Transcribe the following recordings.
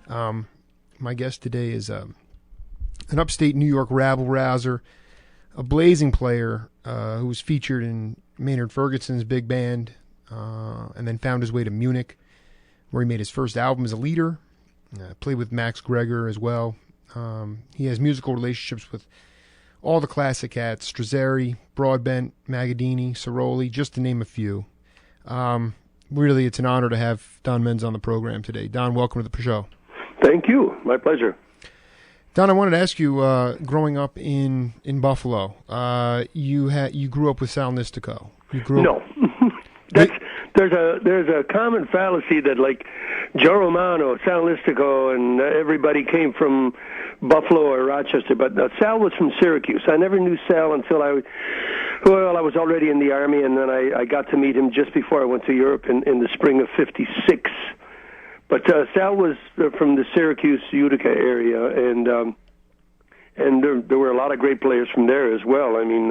My guest today is an upstate New York rabble-rouser, a blazing player who was featured in Maynard Ferguson's big band and then found his way to Munich, where he made his first album as a leader, played with Max Greger as well. He has musical relationships with all the classic cats, Strazzeri, Broadbent, Magadini, Ciroli, just to name a few. Really, it's an honor to have Don Menza on the program today. Don, welcome to the show. Thank you. My pleasure. Don, I wanted to ask you, growing up in Buffalo, you grew up with Sal Nistico. No. There's a common fallacy that, like, Joe Romano, Sal Nistico, and everybody came from Buffalo or Rochester, but Sal was from Syracuse. I never knew Sal until I was already in the Army, and then I got to meet him just before I went to Europe in the spring of '56. But Sal was from the Syracuse, Utica area, and there were a lot of great players from there as well. I mean,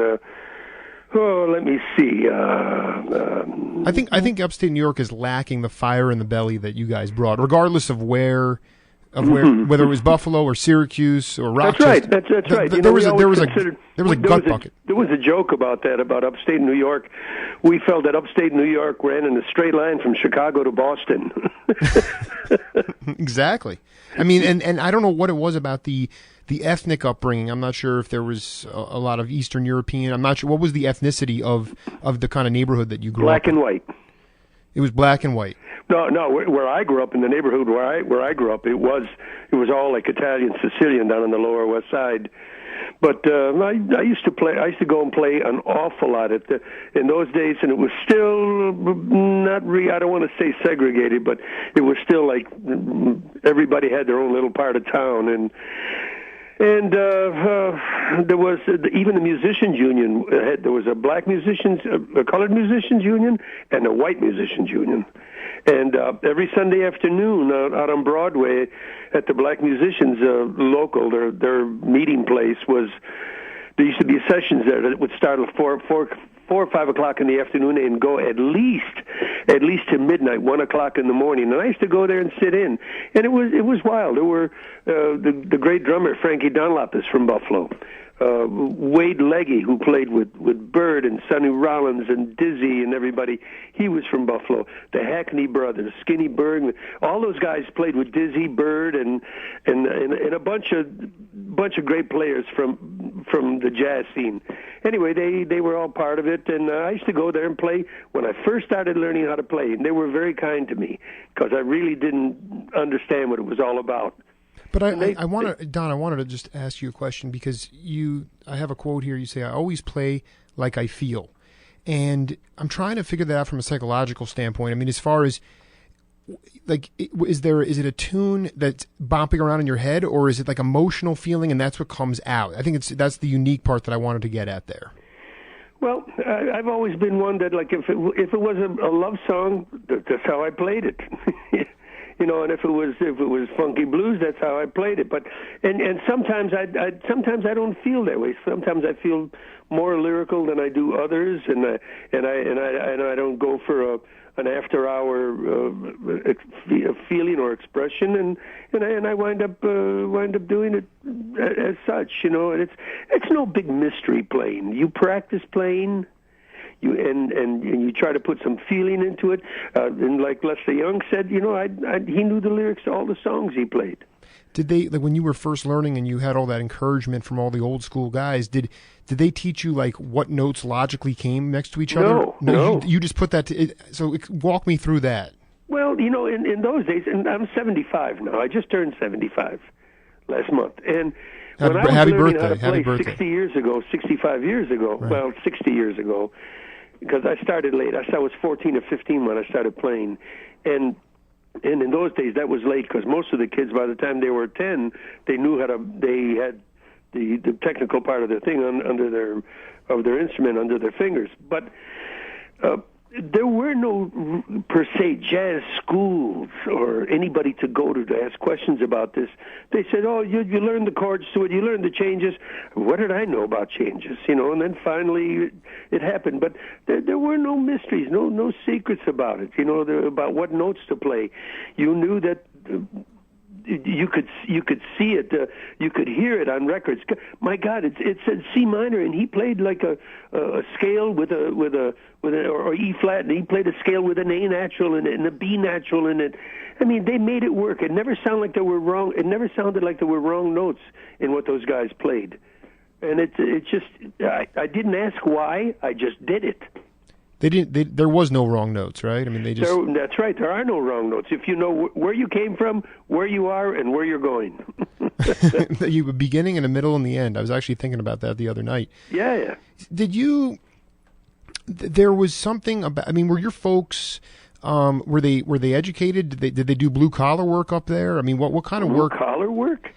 let me see. I think upstate New York is lacking the fire in the belly that you guys brought, regardless of whether it was Buffalo or Syracuse or Rochester. That's right. There was a gut bucket. There was a joke about that, about upstate New York. We felt that upstate New York ran in a straight line from Chicago to Boston. Exactly. I mean, and I don't know what it was about the ethnic upbringing. I'm not sure if there was a lot of Eastern European. I'm not sure. What was the ethnicity of the kind of neighborhood that you grew up in? Black and white. It was black and white. No. Where I grew up, in the neighborhood where I grew up, it was all like Italian, Sicilian down on the Lower West Side. But I used to go and play an awful lot in those days, and it was still not I don't want to say segregated, but it was still like everybody had their own little part of town, and there was even the musicians union. There was a black musicians, a colored musicians union, and a white musicians union. And every Sunday afternoon out on Broadway at the Black Musicians local, their meeting place was, there used to be sessions there that would start at 4 or 5 o'clock in the afternoon and go at least to midnight, 1 o'clock in the morning. And I used to go there and sit in, and it was wild. There were the great drummer Frankie Dunlop is from Buffalo. Wade Leggy, who played with Bird and Sonny Rollins and Dizzy and everybody, he was from Buffalo. The Hackney brothers, Skinny Bird, all those guys played with Dizzy, Bird, and a bunch of great players from the jazz scene. Anyway, they were all part of it, and I used to go there and play when I first started learning how to play, and they were very kind to me because I really didn't understand what it was all about. But I wanted to just ask you a question because I have a quote here. You say, "I always play like I feel," and I'm trying to figure that out from a psychological standpoint. I mean, as far as like, is it a tune that's bopping around in your head, or is it like emotional feeling and that's what comes out? I think that's the unique part that I wanted to get at there. Well, I've always been one that, like, if it was a love song, that's how I played it. You know, and if it was funky blues, that's how I played it. But and sometimes I don't feel that way. Sometimes I feel more lyrical than I do others, and I don't go for an after-hour feeling or expression, and I wind up doing it as such. You know, and it's no big mystery playing. You practice playing. And you try to put some feeling into it, and like Lester Young said, you know, he knew the lyrics to all the songs he played. Did they, like, when you were first learning and you had all that encouragement from all the old school guys? Did they teach you like what notes logically came next to each other? No. You just put that to. So walk me through that. Well, you know, in those days, and I'm 75 now. I just turned 75 last month, and when I was learning how to play 60 years ago, 65 years ago, right. Well, 60 years ago. Because I started late. I was 14 or 15 when I started playing, and in those days that was late because most of the kids, by the time they were 10, they knew how to. They had the technical part of their thing under their instrument under their fingers. But there were no, per se, jazz schools or anybody to go to ask questions about this. They said, oh, you learned the chords to it, you learned the changes. What did I know about changes? You know, and then finally it happened. But there were no mysteries, no secrets about it, you know, about what notes to play. You knew that you could see it, you could hear it on records. My God, it said C minor, and he played like a scale with a or E flat, and he played a scale with an A natural in it and a B natural in it. I mean, they made it work. It never sounded like there were wrong. It never sounded like there were wrong notes in what those guys played. And it just, I didn't ask why. I just did it. There was no wrong notes, right? I mean, they just. That's right. There are no wrong notes. If you know where you came from, where you are, and where you're going. You have a beginning and a middle and the end. I was actually thinking about that the other night. Yeah. Did you? There was something about. I mean, were your folks? Were they educated? Did they do blue collar work up there? I mean, what kind of work? Blue collar work.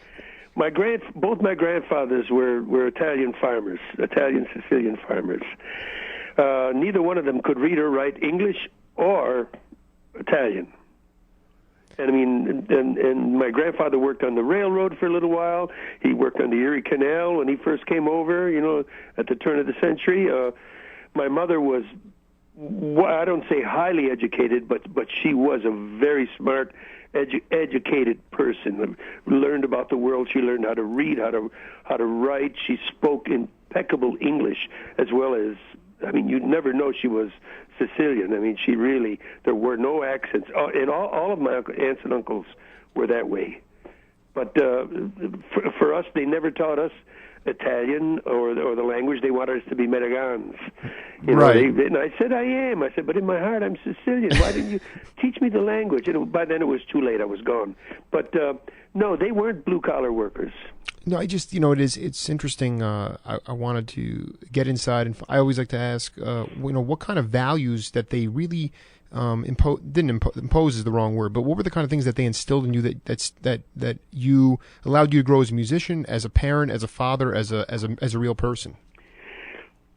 Both my grandfathers were Italian farmers, Italian Sicilian farmers. Neither one of them could read or write English or Italian. And I mean, and my grandfather worked on the railroad for a little while. He worked on the Erie Canal when he first came over, at the turn of the century. My mother was, I don't say highly educated, but she was a very smart, educated person. Learned about the world. She learned how to read, how to write. She spoke impeccable English as well as. I mean, you'd never know she was Sicilian. I mean, there were no accents. And all of my aunts and uncles were that way. But for us, they never taught us Italian or the language. They wanted us to be Americans. Right. And I said, I am. I said, but in my heart, I'm Sicilian. Why didn't you teach me the language? And by then, it was too late. I was gone. But no, they weren't blue-collar workers. No, I just, it's interesting. I wanted to get inside, and I always like to ask, what kind of values that they really impose is the wrong word, but what were the kind of things that they instilled in you that you allowed you to grow as a musician, as a parent, as a father, as a real person?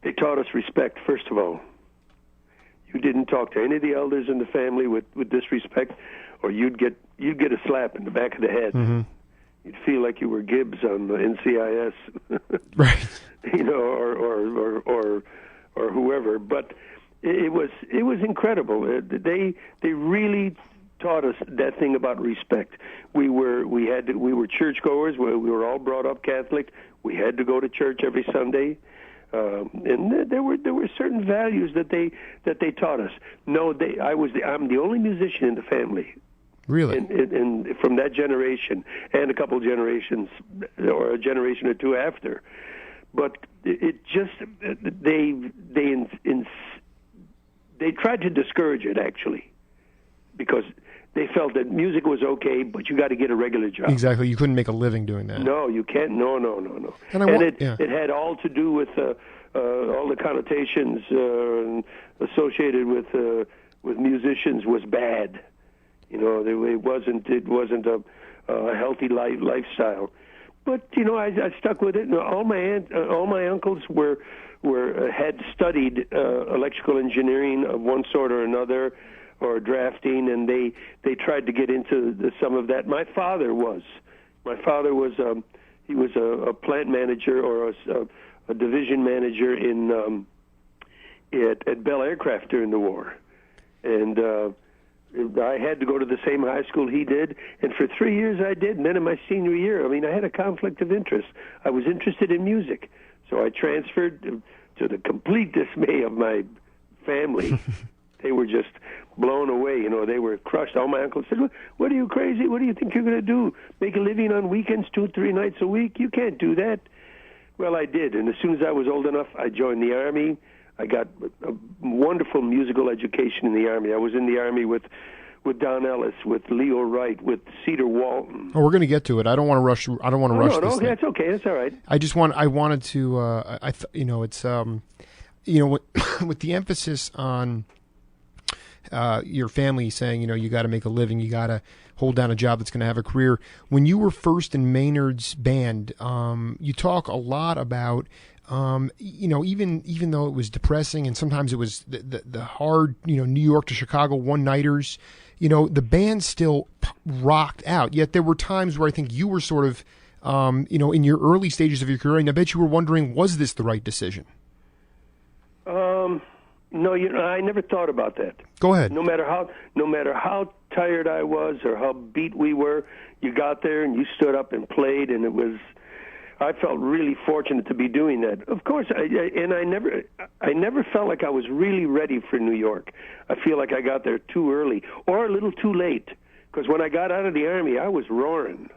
They taught us respect, first of all. You didn't talk to any of the elders in the family with disrespect, or you'd get a slap in the back of the head. Mm-hmm. You'd feel like you were Gibbs on the NCIS, right? Or whoever. But it was incredible. They really taught us that thing about respect. We were churchgoers. We were all brought up Catholic. We had to go to church every Sunday, and there were certain values that they taught us. No, I'm the only musician in the family. Really? And from that generation, and a couple generations, or a generation or two after. But it just, they tried to discourage it, actually, because they felt that music was okay, but you got to get a regular job. Exactly. You couldn't make a living doing that. No, you can't. No. And it had all to do with all the connotations associated with musicians was bad. It wasn't a healthy lifestyle. But I stuck with it. All my uncles had studied electrical engineering of one sort or another, or drafting, and they tried to get into some of that. My father was he was a plant manager or a division manager at Bell Aircraft during the war, and I had to go to the same high school he did, and for 3 years I did. And then in my senior year, I had a conflict of interest. I was interested in music, so I transferred to the complete dismay of my family. They were just blown away. They were crushed. All my uncles said, "What are you, crazy? What do you think you're going to do? Make a living on weekends 2-3 nights a week? You can't do that." Well, I did, and as soon as I was old enough, I joined the Army. I got a wonderful musical education in the Army. I was in the Army with Don Ellis, with Leo Wright, with Cedar Walton. Oh, we're going to get to it. I don't want to rush. I don't want to rush. No, this thing. That's okay. That's all right. I wanted to. It's with the emphasis on your family saying, you got to make a living, you got to hold down a job that's going to have a career. When you were first in Maynard's band, you talk a lot about. Even though it was depressing and sometimes it was the hard, New York to Chicago one-nighters, the band still rocked out. Yet there were times where I think you were sort of, in your early stages of your career, and I bet you were wondering, was this the right decision? No, I never thought about that. Go ahead. No matter how tired I was or how beat we were, you got there and you stood up and played, and I felt really fortunate to be doing that. Of course, I never felt like I was really ready for New York. I feel like I got there too early or a little too late, because when I got out of the Army, I was roaring.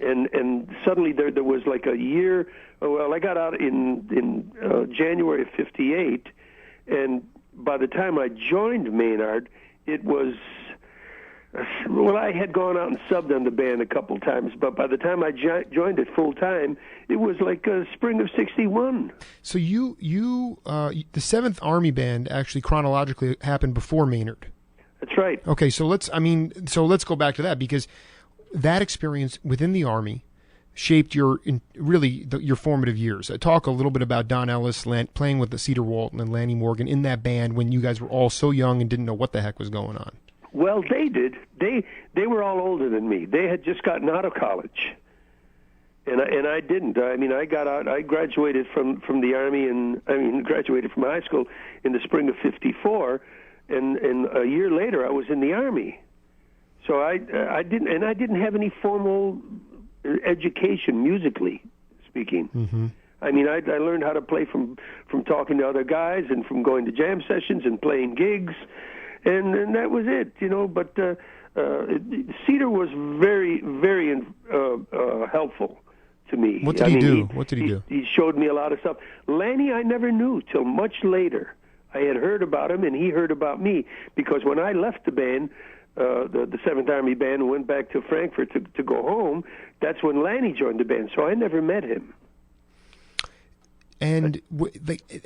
And suddenly there was like a year. Well, I got out in January of '58, and by the time I joined Maynard, it was, well, I had gone out and subbed on the band a couple times, but by the time I joined it full time, it was like spring of '61. So the Seventh Army Band actually chronologically happened before Maynard. That's right. Okay, so let's go back to that, because that experience within the Army shaped your formative years. Talk a little bit about Don Ellis playing with the Cedar Walton and Lanny Morgan in that band when you guys were all so young and didn't know what the heck was going on. Well, they did. They were all older than me. They had just gotten out of college, and I didn't. I mean, I got out. I graduated from the Army, and graduated from high school in the spring of '54, and a year later I was in the Army. So I didn't have any formal education, musically speaking. Mm-hmm. I mean, I learned how to play from talking to other guys and from going to jam sessions and playing gigs, and that was it, you know. But Cedar was very, very helpful to me. What did he do? What did he do? He showed me a lot of stuff. Lanny, I never knew till much later. I had heard about him, and he heard about me, because when I left the band, the Seventh Army Band, and went back to Frankfurt to go home, that's when Lanny joined the band. So I never met him. And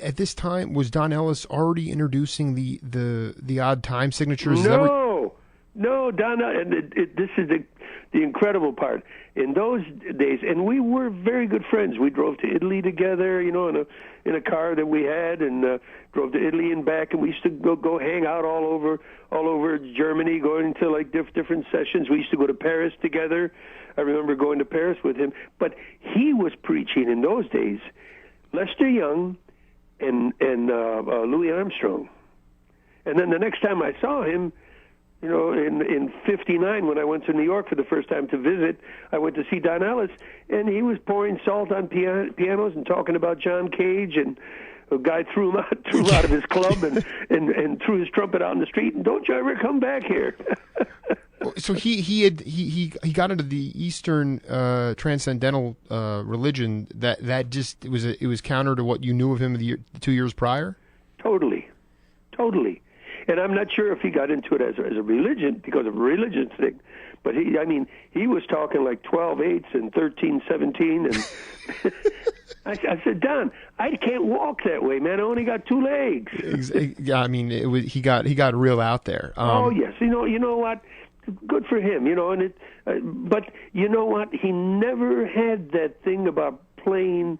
at this time, was Don Ellis already introducing the odd time signatures? No, Don. And this is the incredible part. In those days, and we were very good friends. We drove to Italy together, you know, in a car that we had, and drove to Italy and back. And we used to go hang out all over Germany, going to like different sessions. We used to go to Paris together. I remember going to Paris with him. But he was preaching in those days Lester Young and Louis Armstrong. And then the next time I saw him, you know, in '59, when I went to New York for the first time to visit, I went to see Don Ellis, and he was pouring salt on pianos and talking about John Cage, and a guy threw him out of his club and threw his trumpet out in the street, and don't you ever come back here. So he got into the Eastern transcendental religion that just it was counter to what you knew of him the 2 years prior. Totally. And I'm not sure if he got into it as a religion, because of a religious thing, but he was talking like 12/8 and 13/17, and I said, Don, I can't walk that way, man. I only got 2 legs. Yeah, I mean, he got real out there. Oh yes, you know what? Good for him, you know. And but you know what? He never had that thing about playing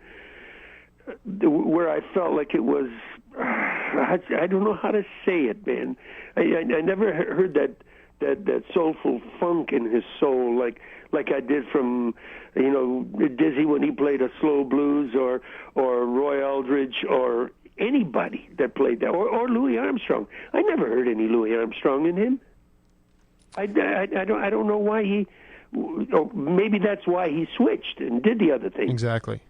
where I felt like it was. I don't know how to say it, man. I never heard that soulful funk in his soul like I did from, you know, Dizzy when he played a slow blues, or Roy Eldridge, or anybody that played that, or Louis Armstrong. I never heard any Louis Armstrong in him. I don't know why he. Or maybe that's why he switched and did the other thing. Exactly.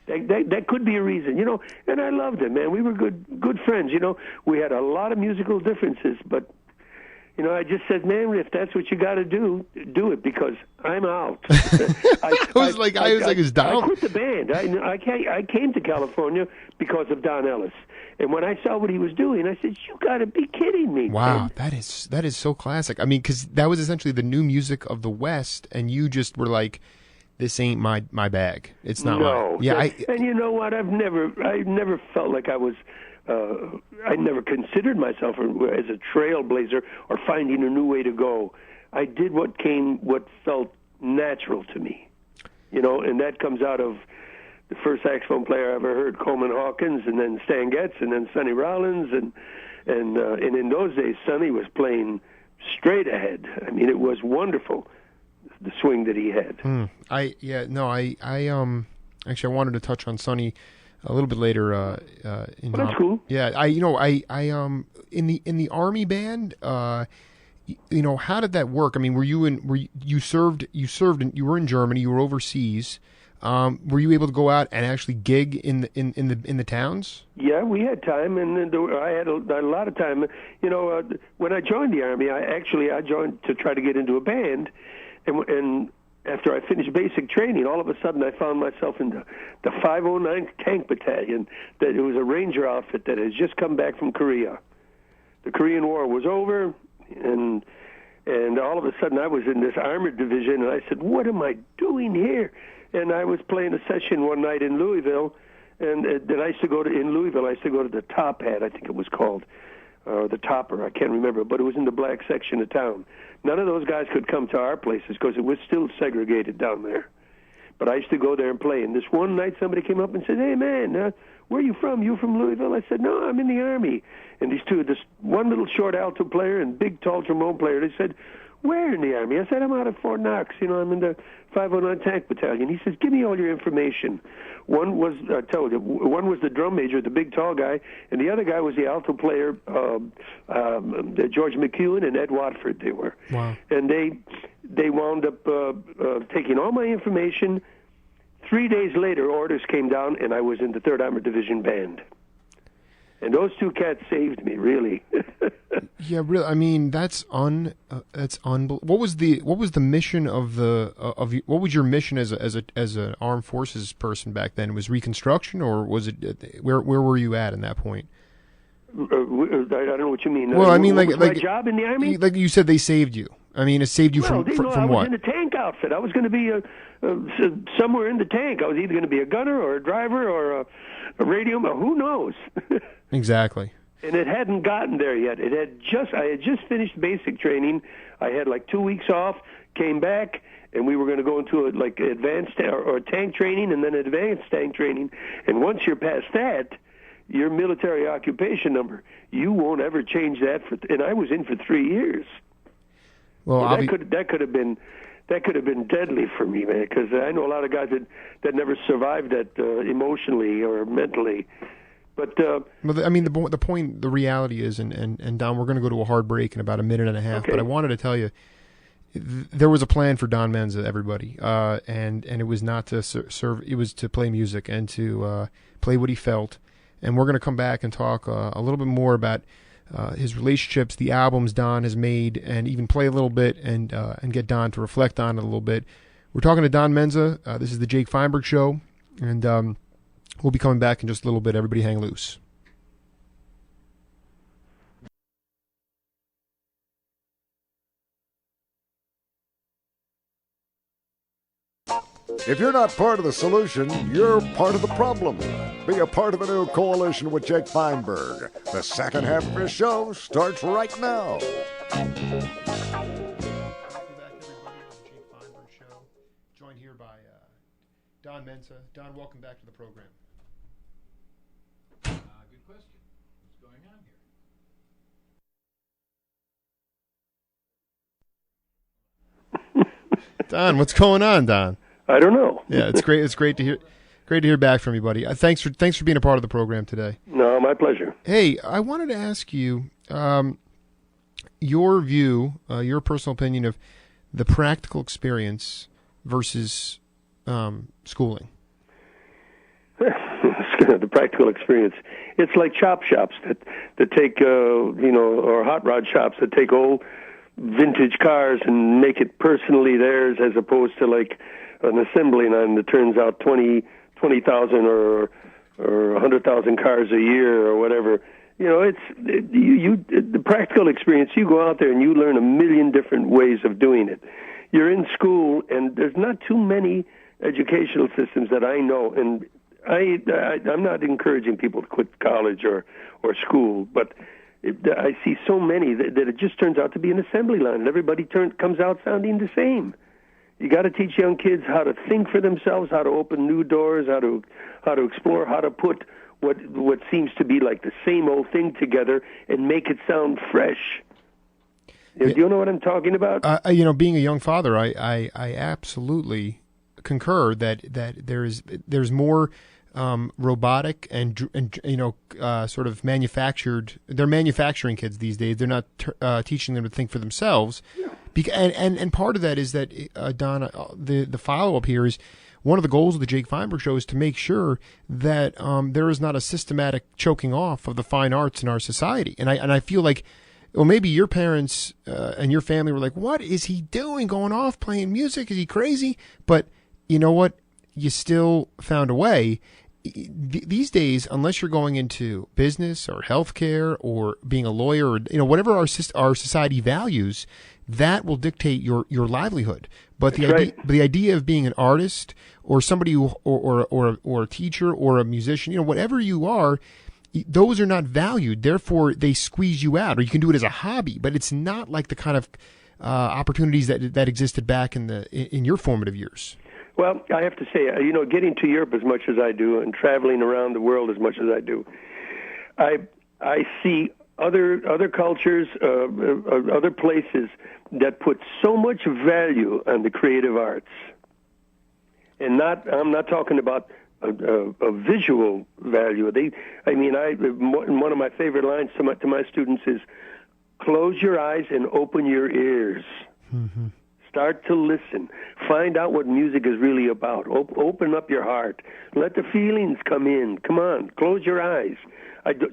That could be a reason, you know. And I loved him, man. We were good friends, you know. We had a lot of musical differences, but, you know, I just said, man, if that's what you got to do it, because I'm out. I was like, it's Don. I quit the band. I came to California because of Don Ellis, and when I saw what he was doing, I said, you got to be kidding me. Wow, man. that is so classic. I mean, because that was essentially the new music of the West, and you just were like, this ain't my bag. It's not mine. Yeah, and you know what? I never felt like I was. I never considered myself as a trailblazer or finding a new way to go. I did what felt natural to me, you know, and that comes out of the first saxophone player I ever heard, Coleman Hawkins, and then Stan Getz, and then Sonny Rollins, and in those days, Sonny was playing straight ahead. I mean, it was wonderful, the swing that he had. Actually, I wanted to touch on Sonny a little bit later. That's cool. Yeah, in the Army band, how did that work? I mean, you were in Germany, you were overseas. Were you able to go out and actually gig in the towns? Yeah, we had time, and I had a lot of time. When I joined the Army, I joined to try to get into a band, and after I finished basic training, all of a sudden I found myself in the 509th Tank Battalion. That it was a Ranger outfit that had just come back from Korea. The Korean War was over, and all of a sudden I was in this armored division, and I said, "What am I doing here?" And I was playing a session one night in Louisville, and then I used to go to the Top Hat, I think it was called, the Topper, I can't remember, but it was in the black section of town. None of those guys could come to our places because it was still segregated down there. But I used to go there and play. And this one night somebody came up and said, "Hey, man, where are you from? You from Louisville?" I said, "No, I'm in the Army." And this one little short alto player and big tall trombone player, they said, "Where in the Army?" I said, "I'm out of Fort Knox. I'm in the 509 Tank Battalion." He says, "Give me all your information." One was the drum major, the big tall guy, and the other guy was the alto player, George McEwen and Ed Watford. They were. Wow. And they wound up taking all my information. 3 days later, orders came down, and I was in the 3rd Armored Division band. And those two cats saved me, really. Yeah, really. I mean, that's unbelievable. What was the mission what was your mission as an armed forces person back then? Was Reconstruction, or was it where were you at in that point? I don't know what you mean. Well, I mean, like my job in the Army. Like you said, they saved you. I mean, it saved you from I what? was in a tank outfit. I was going to be somewhere in the tank. I was either going to be a gunner or a driver or a radio man. Who knows? Exactly. And it hadn't gotten there yet. I had just finished basic training. I had like 2 weeks off, came back, and we were going to go into advanced or tank training and then advanced tank training. And once you're past that, your military occupation number, you won't ever change that. And I was in for 3 years. Well, that could have been deadly for me, man. Because I know a lot of guys that never survived that emotionally or mentally. But I mean, the reality is, and Don, we're going to go to a hard break in about a minute and a half. Okay. But I wanted to tell you, there was a plan for Don Menza, everybody, and it was not to serve. It was to play music and to play what he felt. And we're going to come back and talk a little bit more about his relationships, the albums Don has made, and even play a little bit and get Don to reflect on it a little bit. We're talking to Don Menza. This is the Jake Feinberg Show, and we'll be coming back in just a little bit. Everybody hang loose. If you're not part of the solution, you're part of the problem. Be a part of a new coalition with Jake Feinberg. The second half of his show starts right now. Welcome back, everybody, to the Jake Feinberg Show. Joined here by Don Menza. Don, welcome back to the program. Good question. What's going on here? Don, what's going on, Don? I don't know. Yeah, it's great. It's great to hear back from you, buddy. Thanks for being a part of the program today. No, my pleasure. Hey, I wanted to ask you your view, your personal opinion of the practical experience versus schooling. The practical experience. It's like chop shops that take, or hot rod shops that take old vintage cars and make it personally theirs, as opposed to like an assembly line that turns out 20,000 or 100,000 cars a year or whatever. The practical experience. You go out there and you learn a million different ways of doing it. You're in school, and there's not too many educational systems that I know, and I'm not encouraging people to quit college or school, but I see so many that it just turns out to be an assembly line, and everybody comes out sounding the same. You got to teach young kids how to think for themselves, how to open new doors, how to explore, how to put what seems to be like the same old thing together and make it sound fresh. Do you know what I'm talking about? Being a young father, I absolutely concur that there's more robotic and sort of manufactured. They're manufacturing kids these days. They're not teaching them to think for themselves. And part of that is that Don, the follow up here is one of the goals of the Jake Feinberg Show is to make sure that there is not a systematic choking off of the fine arts in our society. And I feel like, well, maybe your parents and your family were like, "What is he doing? Going off playing music? Is he crazy?" But you know what? You still found a way. These days, unless you're going into business or healthcare or being a lawyer or whatever our society values, that will dictate your livelihood. But the idea of being an artist or somebody who, or a teacher or a musician, whatever you are, those are not valued. Therefore, they squeeze you out. Or you can do it as a hobby, but it's not like the kind of opportunities that existed back in your formative years. Well, I have to say, getting to Europe as much as I do and traveling around the world as much as I do, I see other cultures, other places that put so much value on the creative arts, and I'm not talking about a visual value. One of my favorite lines to my students is, "Close your eyes and open your ears." Mm-hmm. Start to listen. Find out what music is really about. Open up your heart. Let the feelings come in. Come on, close your eyes.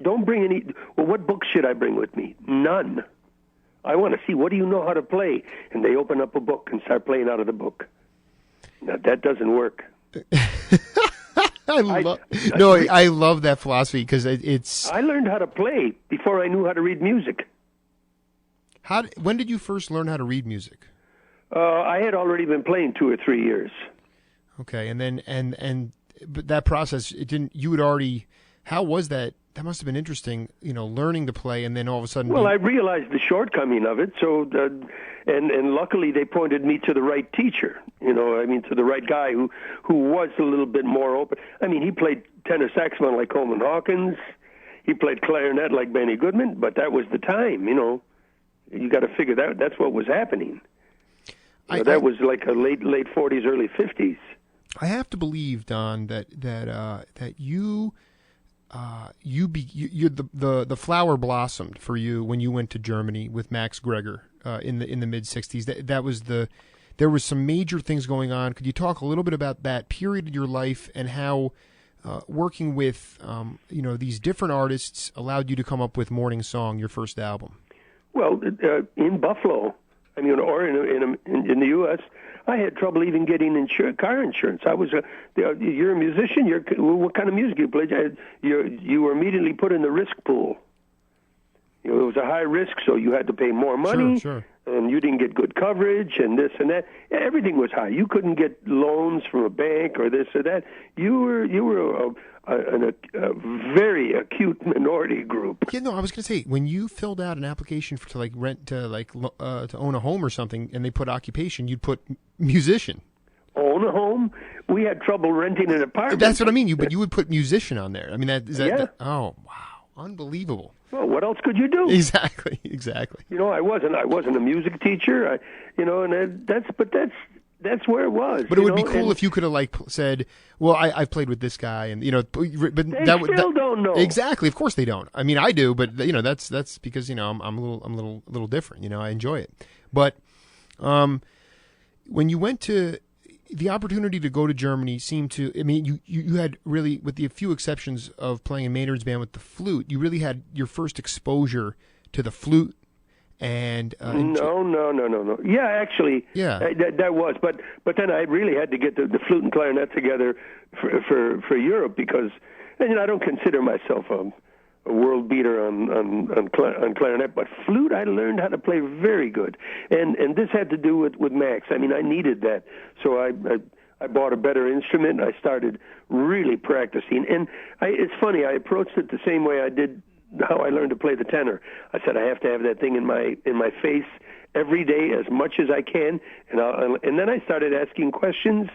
Don't bring any. Well, what books should I bring with me? None. I want to see, what do you know how to play? And they open up a book and start playing out of the book. Now, that doesn't work. I love that philosophy because it's. I learned how to play before I knew how to read music. When did you first learn how to read music? I had already been playing 2 or 3 years. Okay, and then but that process, it didn't. You had already. How was that? That must have been interesting, learning to play, and then all of a sudden. Well, I realized the shortcoming of it, so and luckily they pointed me to the right teacher. To the right guy who was a little bit more open. He played tenor saxophone like Coleman Hawkins. He played clarinet like Benny Goodman, but that was the time. You got to figure that's what was happening. That was like a late 40s, early 50s. I have to believe, Don, that you the flower blossomed for you when you went to Germany with Max Greger in the mid 60s. There was some major things going on. Could you talk a little bit about that period in your life and how working with these different artists allowed you to come up with Morning Song, your first album? Well, in Buffalo. Or in the U.S., I had trouble even getting car insurance. You're a musician. What kind of music you play? You were immediately put in the risk pool. It was a high risk, so you had to pay more money. Sure. And you didn't get good coverage, and this and that. Everything was high. You couldn't get loans from a bank or this or that. You were a very acute minority group. Yeah, no, I was going to say, when you filled out an application to rent to own a home or something, and they put occupation, you'd put musician. Own a home? We had trouble renting an apartment. That's what I mean. But you would put musician on there. Oh, wow, unbelievable. Well, what else could you do? Exactly. I wasn't a music teacher. That's where it was. But it would be cool if you could have said, "Well, I've played with this guy," and but they still don't know. Exactly. Of course they don't. I do, but that's because I'm a little different. I enjoy it. But when you went to the opportunity to go to Germany seemed to. You had really, with the few exceptions of playing in Maynard's band with the flute, you really had your first exposure to the flute. And no. Yeah, actually, that was. But then I really had to get the flute and clarinet together for Europe because, I don't consider myself a world beater on clarinet, but flute I learned how to play very good, and this had to do with Max. I needed that, so I bought a better instrument. I started really practicing, and it's funny. I approached it the same way I did how I learned to play the tenor. I said I have to have that thing in my face every day as much as I can, and then I started asking questions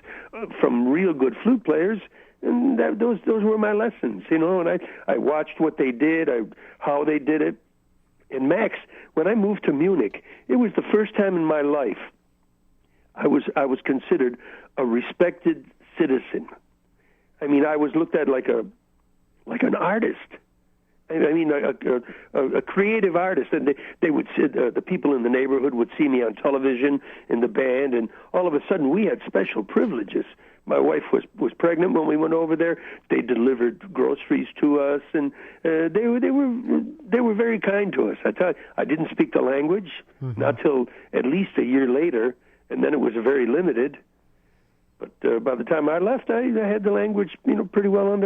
from real good flute players, and those were my lessons, And I watched what they did, how they did it. And Max, when I moved to Munich, it was the first time in my life I was considered a respected citizen. I mean, I was looked at like an artist. I mean, a creative artist, and they would sit, the people in the neighborhood would see me on television in the band, and all of a sudden we had special privileges. My wife was pregnant when we went over there. They delivered groceries to us, and they were very kind to us. I tell you, I didn't speak the language not till at least a year later, and then it was very limited. But by the time I left, I had the language, pretty well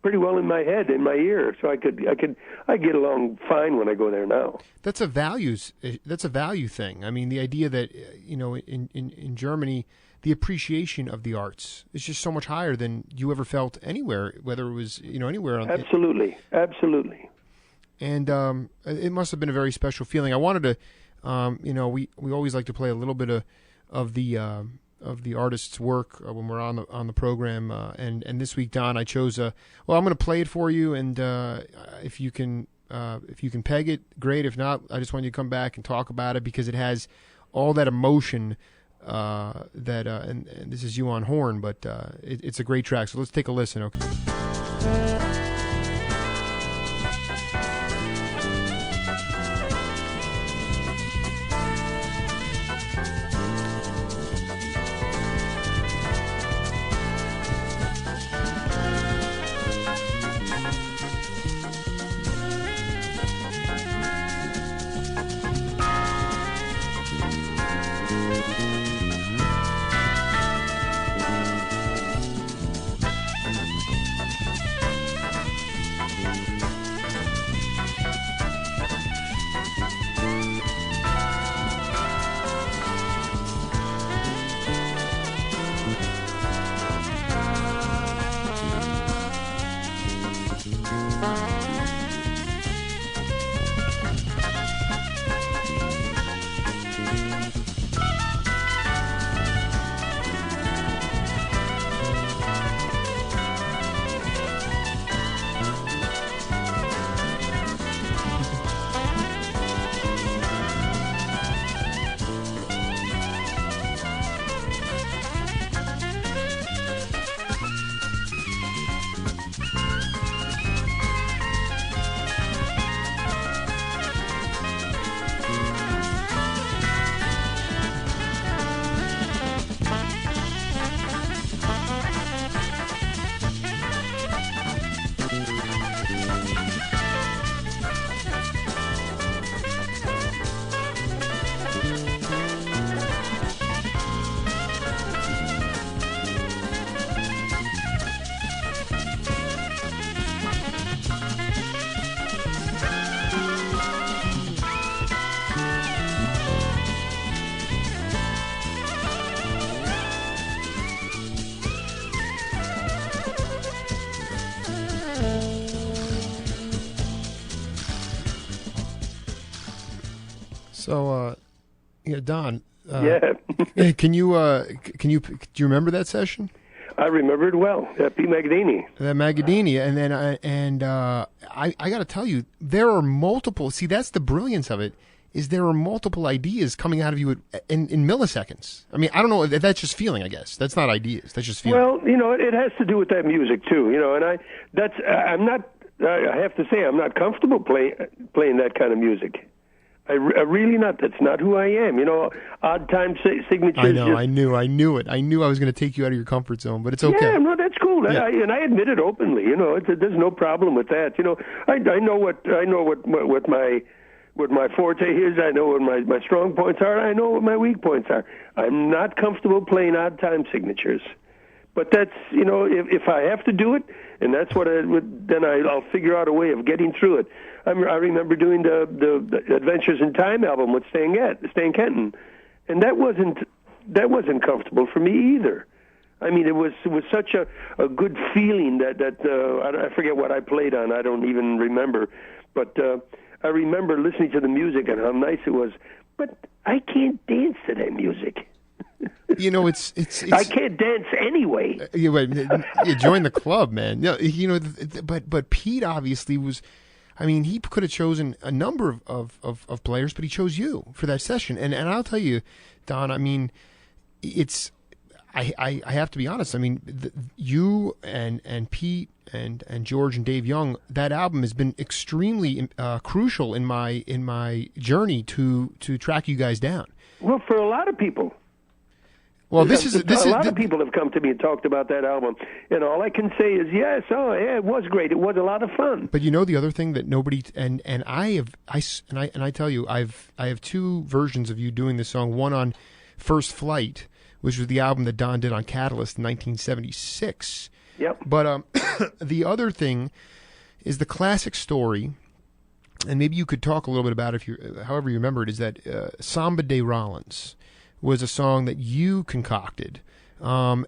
pretty well in my head, in my ear, so I get along fine when I go there now. That's a value thing. I mean, the idea that in Germany, the appreciation of the arts is just so much higher than you ever felt anywhere, whether it was anywhere. Absolutely. And it must have been a very special feeling. I wanted to, we always like to play a little bit of the artist's work when we're on the program. And this week, Don, I chose I'm going to play it for you, and if you can peg it, great. If not, I just want you to come back and talk about it because it has all that emotion. And this is you on horn, but it's a great track. So let's take a listen. Okay. So, Don. Can you do you remember that session? I remember it well. P. Magadini. That Magadini, and then I got to tell you, there are multiple. See, that's the brilliance of it. Is there are multiple ideas coming out of you in milliseconds. I mean, I don't know if that's just feeling. I guess that's not ideas. That's just feeling. Well, it has to do with that music too. And I'm not. I have to say, I'm not comfortable playing that kind of music. I really not. That's not who I am. Odd time signatures. I know. I knew it. I knew I was going to take you out of your comfort zone, but it's okay. Yeah, no, that's cool. Yeah. I admit it openly. There's no problem with that. I know what my forte is. I know what my strong points are. I know what my weak points are. I'm not comfortable playing odd time signatures. But that's, if I have to do it, and that's what then I'll figure out a way of getting through it. I remember doing the Adventures in Time album with Stan Kenton, and that wasn't comfortable for me either. I mean, it was such a good feeling that I forget what I played on. I don't even remember, but I remember listening to the music and how nice it was. But I can't dance to that music. It's I can't dance anyway. You join the club, man. But Pete obviously was. I mean, he could have chosen a number of players, but he chose you for that session. And I'll tell you, Don. I mean, I have to be honest. I mean, you and Pete and George and Dave Young, that album has been extremely crucial in my journey to track you guys down. Well, for a lot of people. Well, a lot of people have come to me and talked about that album, and all I can say is yes. Oh, yeah, it was great. It was a lot of fun. But you know the other thing that nobody and I tell you, I have two versions of you doing this song. One on First Flight, which was the album that Don did on Catalyst in 1976. Yep. But the other thing is the classic story, and maybe you could talk a little bit about it however you remember it. Is that Samba de Rollins was a song that you concocted and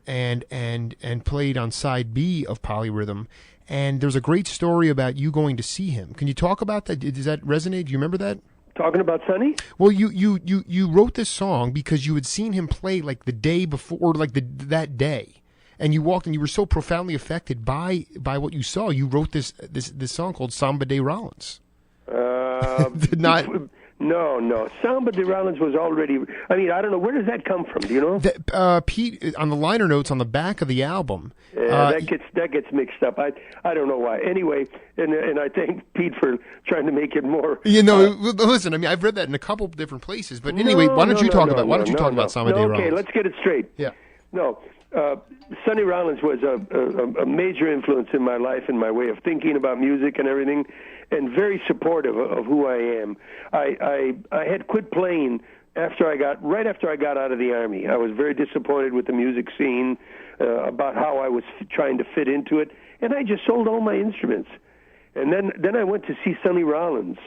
played on side B of Polyrhythm, and there's a great story about you going to see him. Can you talk about that? Does that resonate? Do you remember that? Talking about Sonny? Well, you wrote this song because you had seen him play like the day before, or like that day, and you walked and you were so profoundly affected by what you saw. You wrote this song called Samba de Rollins. Did not. No. Samba de Rollins was already. I mean, I don't know, where does that come from? Do you know? Pete, on the liner notes on the back of the album. That gets mixed up. I don't know why. Anyway, and I thank Pete for trying to make it more. Listen. I mean, I've read that in a couple of different places. But anyway, why don't you talk about Samba de Rollins? Okay, let's get it straight. Yeah. No. Sonny Rollins was a major influence in my life and my way of thinking about music and everything, and very supportive of who I am. I had quit playing right after I got out of the Army. I was very disappointed with the music scene, about how I was trying to fit into it, and I just sold all my instruments. And then I went to see Sonny Rollins.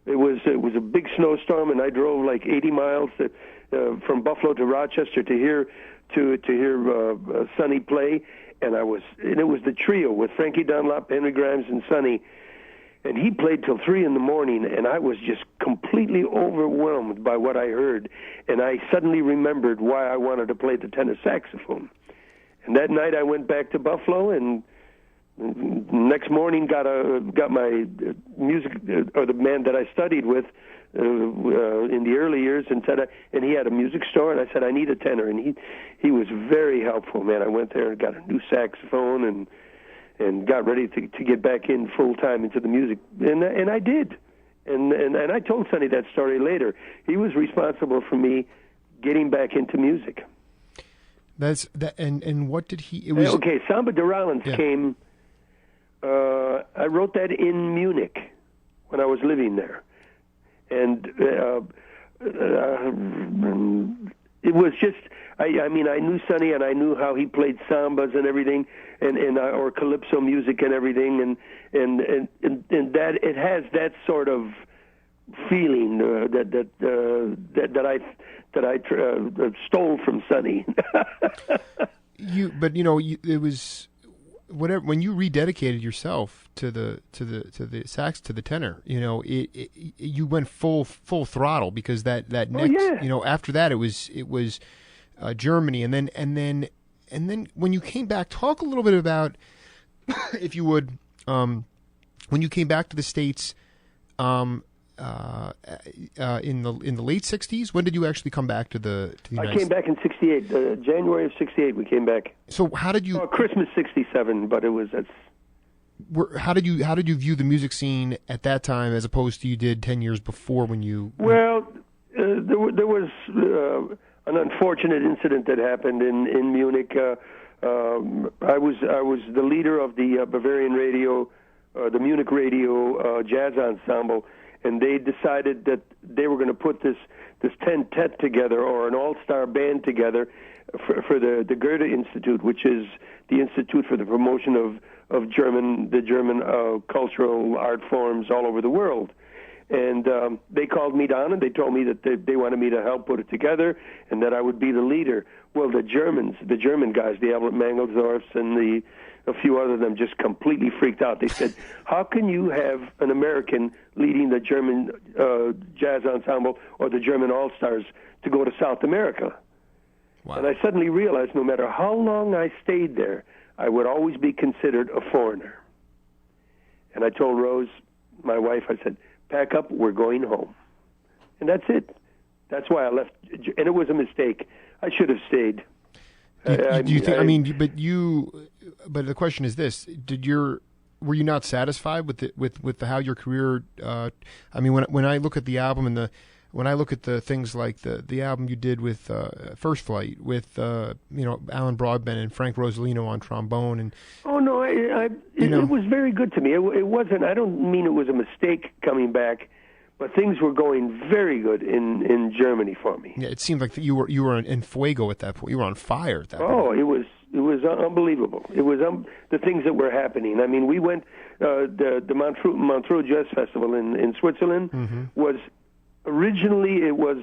It was a big snowstorm, and I drove like 80 miles from Buffalo to Rochester to hear Sonny play, and it was the trio with Frankie Dunlop, Henry Grimes, and Sonny, and he played till 3 a.m, and I was just completely overwhelmed by what I heard, and I suddenly remembered why I wanted to play the tenor saxophone. And that night I went back to Buffalo, and next morning got my music, or the man that I studied with in the early years, and he had a music store, and I said, I need a tenor, and he was very helpful, man. I went there and got a new saxophone and got ready to get back in full time into the music, and I did, and I told Sonny that story later. He was responsible for me getting back into music. That's that, and what did he? It was okay. Samba de Rollins came. I wrote that in Munich when I was living there. And it was just, I mean, I knew Sonny, and I knew how he played sambas and everything, or calypso music and everything, and that it has that sort of feeling that I stole from Sonny. It was. Whatever, when you rededicated yourself to the sax, to the tenor, you went full throttle, because that next, after that it was Germany, and then when you came back, talk a little bit about, if you would, when you came back to the States, in the late 60s. When did you actually come back to the United States? I came back in 68. January of 68 we came back. So how did you... Christmas 67, but it was... How did you view the music scene at that time as opposed to you did 10 years before when you... Well, there was an unfortunate incident that happened in Munich. I was the leader of the Bavarian radio, the Munich radio jazz ensemble, and they decided that they were going to put this tentet together, or an all-star band together, for the Goethe Institute, which is the institute for the promotion of the German cultural art forms all over the world. And they called me down, and they told me that they wanted me to help put it together, and that I would be the leader. Well, the German guys, the Albert Mangelsdorfs and a few other of them, just completely freaked out. They said, how can you have an American leading the German jazz ensemble or the German All-Stars to go to South America? Wow. And I suddenly realized no matter how long I stayed there, I would always be considered a foreigner. And I told Rose, my wife, I said, pack up, we're going home. And that's it. That's why I left. And it was a mistake. I should have stayed. Do you think? I mean, but the question is this: were you not satisfied with how your career? I mean, when I look at the album when I look at the things like the album you did with First Flight with Alan Broadbent and Frank Rosalino on trombone and it was very good to me. It wasn't. I don't mean it was a mistake coming back, but things were going very good in Germany for me. Yeah, it seemed like you were in fuego at that point. You were on fire at that point. Oh, it was unbelievable. It was the things that were happening. I mean, we went the Montreux Jazz Festival in Switzerland was originally it was.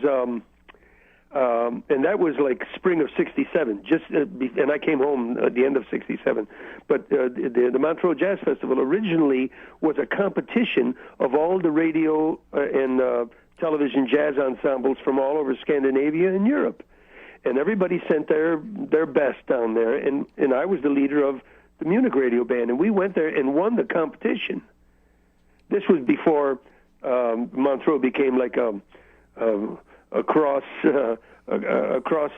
And that was like spring of '67. And I came home at the end of '67. But the Montreux Jazz Festival originally was a competition of all the radio and television jazz ensembles from all over Scandinavia and Europe, and everybody sent their best down there. And I was the leader of the Munich radio band, and we went there and won the competition. This was before Montreux became like a cross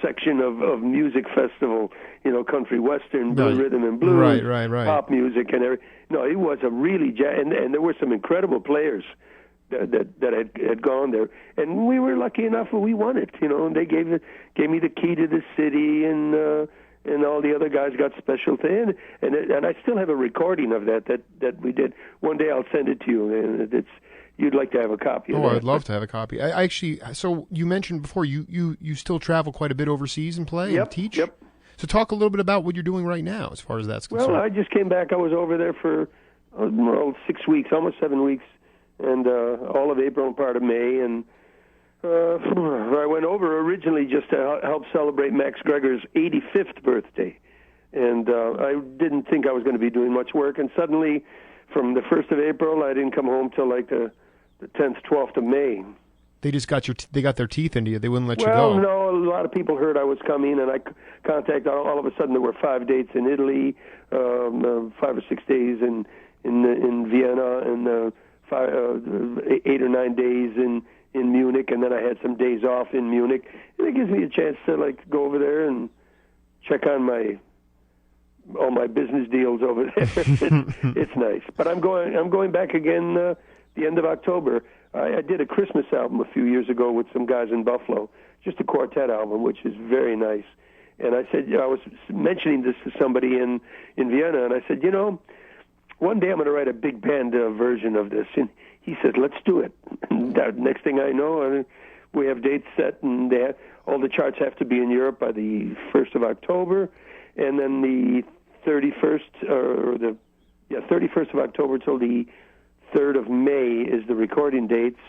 section of music festival, country western, rhythm and blues, right. pop music and everything. No, it was a really jazz, and there were some incredible players that had gone there, and we were lucky enough that we won it. And they gave me the key to the city, and all the other guys got special things, and I still have a recording of that we did. One day I'll send it to you, and you'd like to have a copy of that. I'd love to have a copy. I actually, so you mentioned before, you still travel quite a bit overseas and play and teach? Yep. So talk a little bit about what you're doing right now as far as that's concerned. Well, I just came back. I was over there for 6 weeks, almost 7 weeks, and all of April and part of May. And I went over originally just to help celebrate Max Greger's 85th birthday. And I didn't think I was going to be doing much work. And suddenly, from the 1st of April, I didn't come home till like the 10th, 12th of May. They just got they got their teeth into you. They wouldn't let you go. Well, no, a lot of people heard I was coming, and I contacted. All of a sudden, there were 5 dates in Italy, 5 or 6 days in Vienna, and 8 or 9 days in Munich, and then I had some days off in Munich. And it gives me a chance to go over there and check on all my business deals over there. It's nice, but I'm going back again the end of October. I did a Christmas album a few years ago with some guys in Buffalo, just a quartet album, which is very nice. And I said, I was mentioning this to somebody in Vienna, and I said, one day I'm going to write a big band version of this. And he said, let's do it. And next thing I know, we have dates set, and all the charts have to be in Europe by the 1st of October, and then the 31st, 31st of October till the 3rd of May is the recording dates,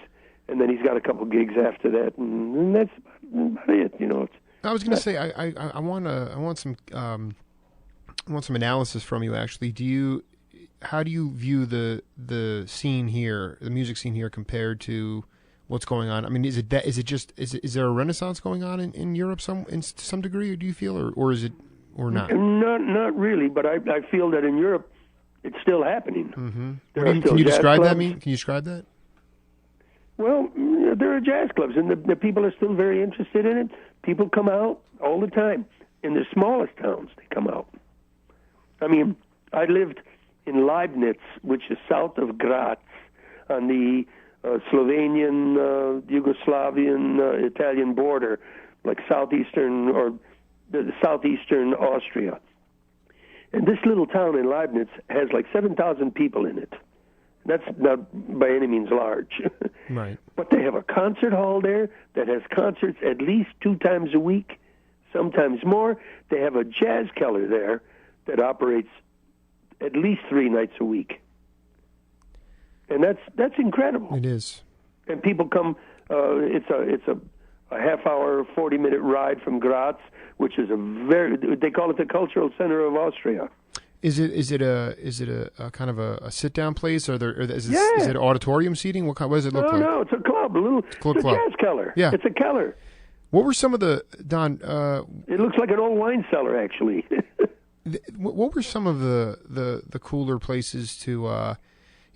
and then he's got a couple gigs after that, and that's about it. I was going to say I want some analysis from you. Actually, how do you view the scene here, the music scene here, compared to what's going on? I mean, is there a renaissance going on in Europe to some degree, or do you feel, or is it, or not? Not really, but I feel that in Europe it's still happening. Mm-hmm. Can you describe clubs. Can you describe that? Well, there are jazz clubs, and the people are still very interested in it. People come out all the time. In the smallest towns, they come out. I mean, I lived in Leibniz, which is south of Graz, on the Slovenian, Yugoslavian, Italian border, like southeastern Austria. And this little town in Leibniz has like 7,000 people in it. That's not by any means large. Right. But they have a concert hall there that has concerts at least 2 times a week, sometimes more. They have a jazz cellar there that operates at least 3 nights a week. And that's incredible. It is. And people come, it's a half-hour, 40-minute ride from Graz, which is they call it the cultural center of Austria. Is it a kind of a sit down place, or is it auditorium seating? What does it look like? No, it's a club, it's a jazz cellar. Yeah, it's a cellar. What were some of the Don? It looks like an old wine cellar, actually. What were some of the cooler places to?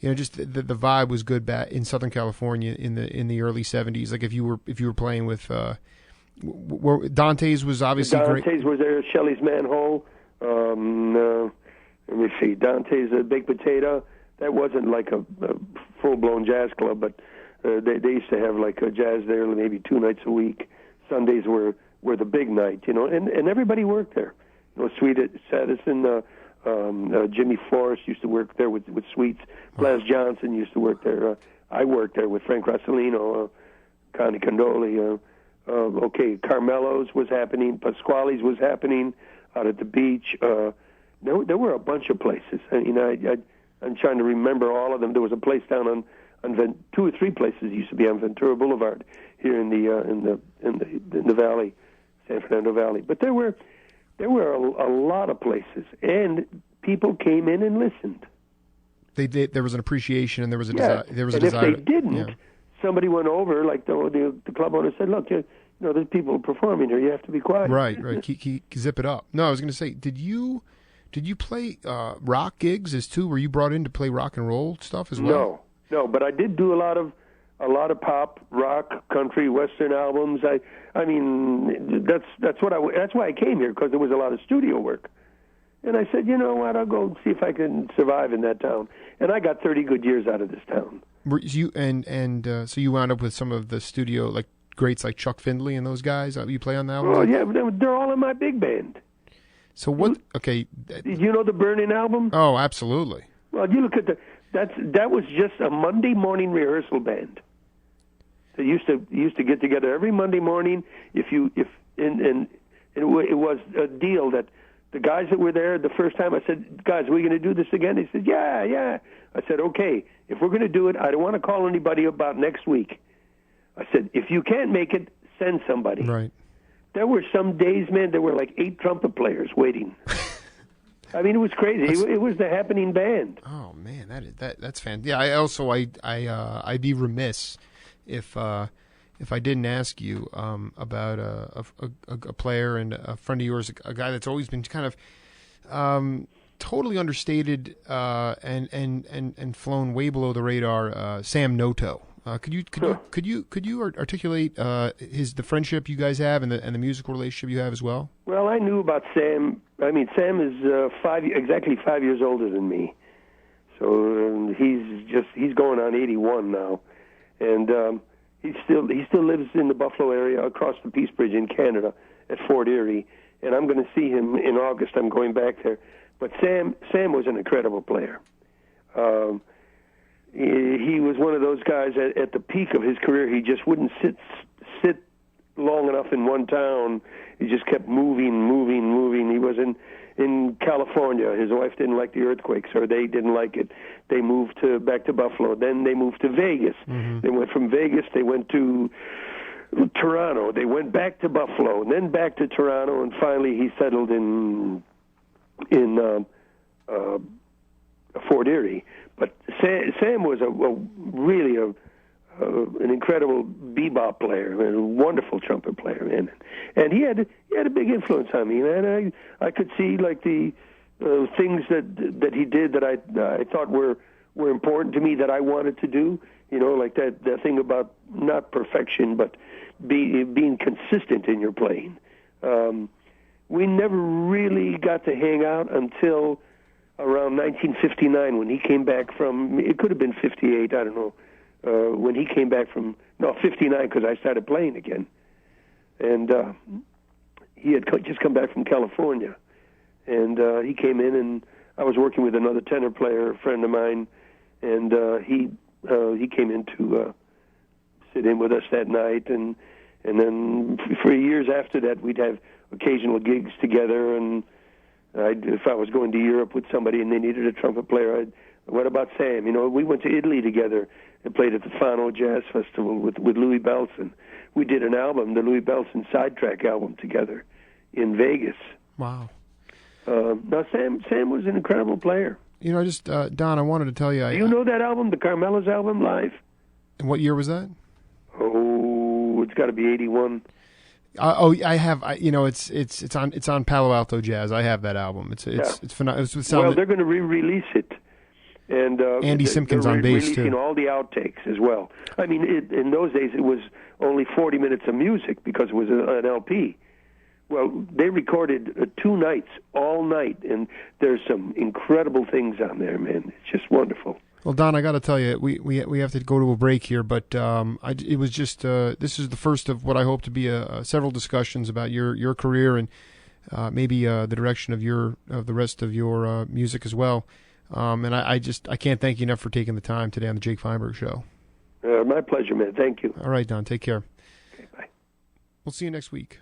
Just the vibe was good in Southern California in the early '70s. Like if you were playing with Dante's was obviously great. Dante's was there. Shelley's Manhole. Let me see. Dante's Baked Potato. That wasn't like a full-blown jazz club, but they used to have like a jazz there maybe 2 nights a week. Sundays were the big night, and everybody worked there. Sweet Sadison, Jimmy Forrest used to work there with Sweets. Blas Johnson used to work there. I worked there with Frank Rossellino, Connie Condoli. Carmelo's was happening. Pasquale's was happening out at the beach. There were a bunch of places. I'm trying to remember all of them. There was a place down on 2 or 3 places used to be on Ventura Boulevard here in the valley, San Fernando Valley. But there were a lot of places, and people came in and listened. There was an appreciation, and there was a desire. If they didn't, somebody went over, like the club owner said, "Look, there's people performing here. You have to be quiet." Right. Zip it up. No, I was going to say, did you play rock gigs as too? Were you brought in to play rock and roll stuff as well? No, but I did do a lot of pop, rock, country, western albums. I mean, that's why I came here, because there was a lot of studio work. And I said, you know what, I'll go see if I can survive in that town. And I got 30 good years out of this town. So you wound up with some of the studio like greats like Chuck Findlay and those guys. You play on that one? Oh yeah, they're all in my big band. So what? Okay. Did you know the Burning album? Oh, absolutely. Well, you look at that was just a Monday morning rehearsal band. They used to get together every Monday morning. It was a deal that the guys that were there the first time, I said, "Guys, are we going to do this again?" They said, "Yeah." I said, "Okay, if we're going to do it, I don't want to call anybody about next week." I said, "If you can't make it, send somebody." Right. There were some days, man, there were like 8 trumpet players waiting. I mean, it was crazy. It was the happening band. Oh man, that's fantastic. Yeah, I'd be remiss if I didn't ask you about a player and a friend of yours, a guy that's always been kind of totally understated and flown way below the radar. Sam Noto. Could you articulate the friendship you guys have and the musical relationship you have as well? Well, I knew about Sam. I mean, Sam is exactly 5 years older than me, so he's going on 81 now, and he still lives in the Buffalo area across the Peace Bridge in Canada at Fort Erie, and I'm going to see him in August. I'm going back there. But Sam was an incredible player. He was one of those guys at the peak of his career. He just wouldn't sit long enough in one town. He just kept moving. He was in California. His wife didn't like the earthquakes, or they didn't like it. They moved back to Buffalo. Then they moved to Vegas. Mm-hmm. They went from Vegas. They went to Toronto. They went back to Buffalo, and then back to Toronto, and finally he settled in Fort Erie. But Sam was really an incredible bebop player, and a wonderful trumpet player, man. And he had a big influence on me, man. I could see like the things that he did that I thought were important to me that I wanted to do. Like that thing about not perfection, but being consistent in your playing. We never really got to hang out until around 1959 when he came back from, it could have been 58, I don't know, when he came back from, 59 because I started playing again. And he had just come back from California. And he came in, and I was working with another tenor player, a friend of mine, and he came in to sit in with us that night. And then for years after that, we'd have occasional gigs together, and if I was going to Europe with somebody and they needed a trumpet player, what about Sam? We went to Italy together and played at the Fano Jazz Festival with Louis Belson. We did an album, the Louis Belson Sidetrack album, together in Vegas. Wow. Now, Sam was an incredible player. Don, I wanted to tell you. Do you know that album, the Carmelo's album, live? And what year was that? Oh, it's got to be 81. I have. It's on Palo Alto Jazz. I have that album. It's phenomenal. Well, they're going to re-release it, And Andy Simpkins on bass, releasing too. all the outtakes as well. I mean, in those days it was only 40 minutes of music because it was an LP. Well, they recorded 2 nights, all night, and there's some incredible things on there, man. It's just wonderful. Well, Don, I got to tell you, we have to go to a break here, but it was just this is the first of what I hope to be several discussions about your career and maybe the direction of the rest of your music as well. And I can't thank you enough for taking the time today on the Jake Feinberg Show. My pleasure, man. Thank you. All right, Don. Take care. Okay, bye. We'll see you next week.